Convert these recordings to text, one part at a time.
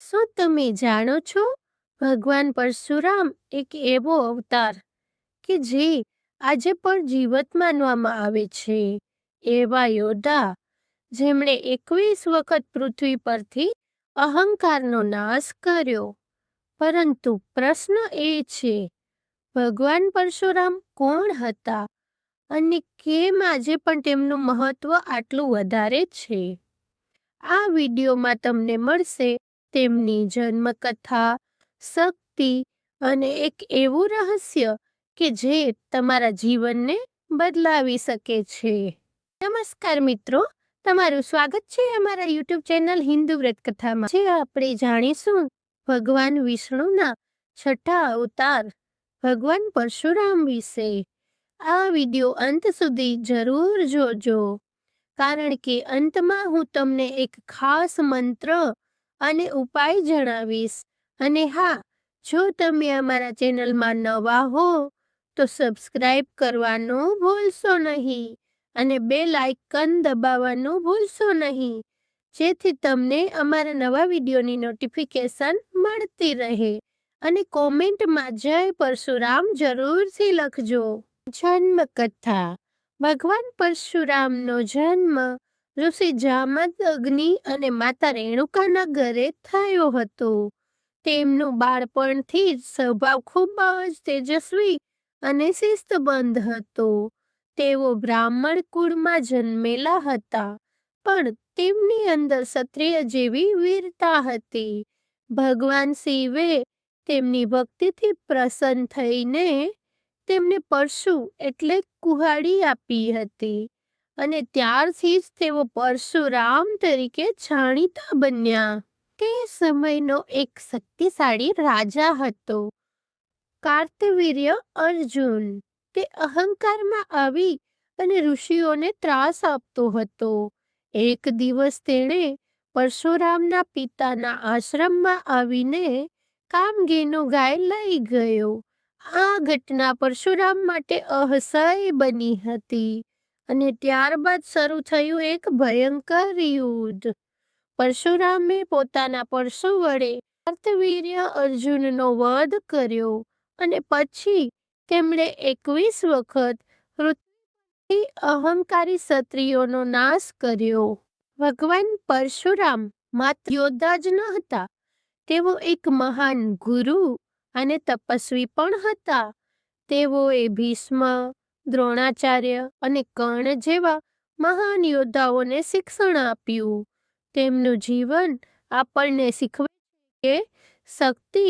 શું તમે જાણો છો? ભગવાન પરશુરામ એક એવો અવતાર કે જે આજે પણ જીવત માનવામાં આવે છે. એવા યોદ્ધા જેમણે 21 વખત પૃથ્વી પરથી અહંકારનો નાશ કર્યો. પરંતુ પ્રશ્ન એ છે, ભગવાન પરશુરામ કોણ હતા અને કેમ આજે પણ તેમનું મહત્વ આટલું વધારે છે? આ વિડીયોમાં તમને મળશે તેમની જન્મકથા, શક્તિ અને એક એવું રહસ્ય કે જે તમારા જીવનને બદલાવી શકે છે. નમસ્કાર મિત્રો, તમારું સ્વાગત છે અમારા યુટ્યુબ ચેનલ હિન્દુ વ્રત કથામાં. જે આપણે જાણીશું ભગવાન વિષ્ણુના છઠ્ઠા અવતાર ભગવાન પરશુરામ વિશે. આ વિડીયો અંત સુધી જરૂર જોજો, કારણ કે અંતમાં હું તમને એક ખાસ મંત્ર અને ઉપાય જણાવીશ. અને હા, જો તમે અમારા ચેનલમાં નવા હો તો સબસ્ક્રાઇબ કરવાનું ભૂલશો નહીં અને બેલ આઇકન દબાવવાનું ભૂલશો નહીં, જેથી તમને અમારા નવા વિડીયોની નોટિફિકેશન મળતી રહે. અને કોમેન્ટમાં જય પરશુરામ જરૂરથી લખજો. જન્મ કથા. ભગવાન પરશુરામનો જન્મ ઋષિ જામદગ્નિ અને માતા રેણુકાના ઘરે થયો હતો. તેમનું બાળપણથી જ સ્વભાવ ખૂબ જ તેજસ્વી અને શિસ્તબદ્ધ હતો. તેઓ બ્રાહ્મણ કુળમાં જન્મેલા હતા, પણ તેમની અંદર ક્ષત્રિય જેવી વીરતા હતી. ભગવાન શિવે તેમની ભક્તિથી પ્રસન્ન થઈને તેમને પરશુ એટલે કુહાડી આપી હતી, અને ત્યારથી જ તેઓ પરશુરામ તરીકે જાણીતા બન્યા. તે સમયનો એક શક્તિશાળી રાજા હતો, કાર્તવીર્ય અર્જુન. તે અહંકારમાં આવી અને ઋષિઓને ત્રાસ આપતો હતો. એક દિવસ તેણે પરશુરામના પિતાના આશ્રમમાં આવીને કામધેનુ ગાય લઈ ગયો. આ ઘટના પરશુરામ માટે અસહ્ય બની હતી, અને ત્યારબાદ શરૂ થયું એક ભયંકર યુદ્ધ. પરશુરામે પોતાના પરશુ વડે કાર્તવીર્ય અર્જુનનો વધ કર્યો, અને પછી તેમણે 21 વખત પૃથ્વી અહંકારી ક્ષત્રિયોનો નાશ કર્યો. ભગવાન પરશુરામ માત્ર યોદ્ધા જ ન હતા, તેઓ એક મહાન ગુરુ અને તપસ્વી પણ હતા. તેઓએ ભીષ્મ, દ્રોણાચાર્ય અને કર્ણ જેવા મહાન યોદ્ધાઓને શિક્ષણ આપ્યું. તેમનું જીવન આપણને શીખવે છે કે શક્તિ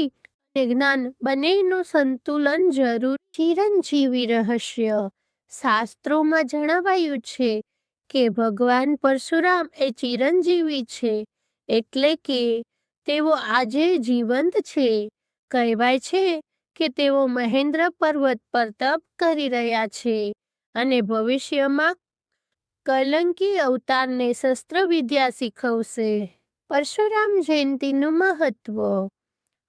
અને જ્ઞાન બંનેનું સંતુલન જરૂરી. ચિરંજીવી રહસ્ય. શાસ્ત્રોમાં જણાવાયું છે કે ભગવાન પરશુરામ એ ચિરંજીવી છે, એટલે કે તેઓ આજે જીવંત છે. કહેવાય છે કે તેઓ મહેન્દ્ર પર્વત પર તપ કરી રહ્યા છે અને ભવિષ્યમાં કલંકી અવતારને શસ્ત્રવિદ્યા શીખવશે. પરશુરામ જયંતીનું મહત્વ.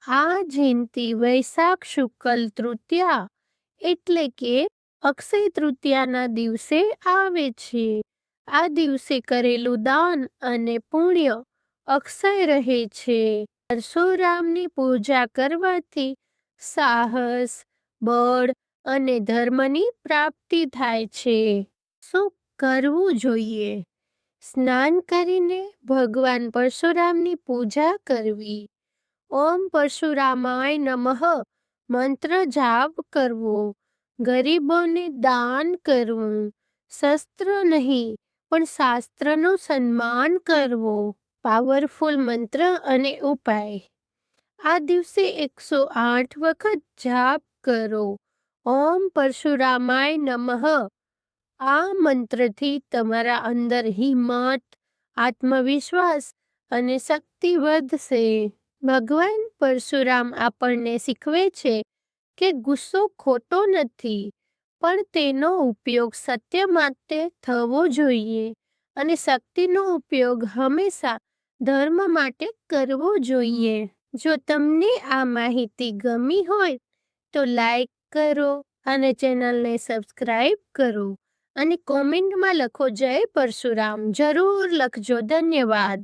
આ જયંતી વૈશાખ શુક્લ તૃતીયા એટલે કે અક્ષય તૃતીયાના દિવસે આવે છે. આ દિવસે કરેલું દાન અને પુણ્ય અક્ષય રહે છે. પરશુરામની પૂજા કરવાથી સાહસ, બળ અને ધર્મની પ્રાપ્તિ થાય છે. શું કરવું જોઈએ? સ્નાન કરીને ભગવાન પરશુરામની પૂજા કરવી. ઓમ પરશુરામાય નમઃ મંત્ર જાપ કરવો. ગરીબોને દાન કરવું. શસ્ત્ર નહીં પણ શાસ્ત્રનું સન્માન કરવો. પાવરફુલ મંત્ર અને ઉપાય. આ દિવસે 108 વખત જાપ કરો. ઓમ પરશુરામાય નમઃ. આ મંત્રથી તમારા અંદર હિંમત, આત્મવિશ્વાસ અને શક્તિ વધશે. ભગવાન પરશુરામ આપણને શીખવે છે કે ગુસ્સો ખોટો નથી, પણ તેનો ઉપયોગ સત્ય માટે થવો જોઈએ, અને શક્તિનો ઉપયોગ હંમેશા ધર્મ માટે કરવો જોઈએ. જો તમને આ માહિતી ગમી હોય તો લાઈક કરો અને ચેનલને સબસ્ક્રાઇબ કરો, અને કોમેન્ટમાં લખો જય પરશુરામ જરૂર લખજો. ધન્યવાદ.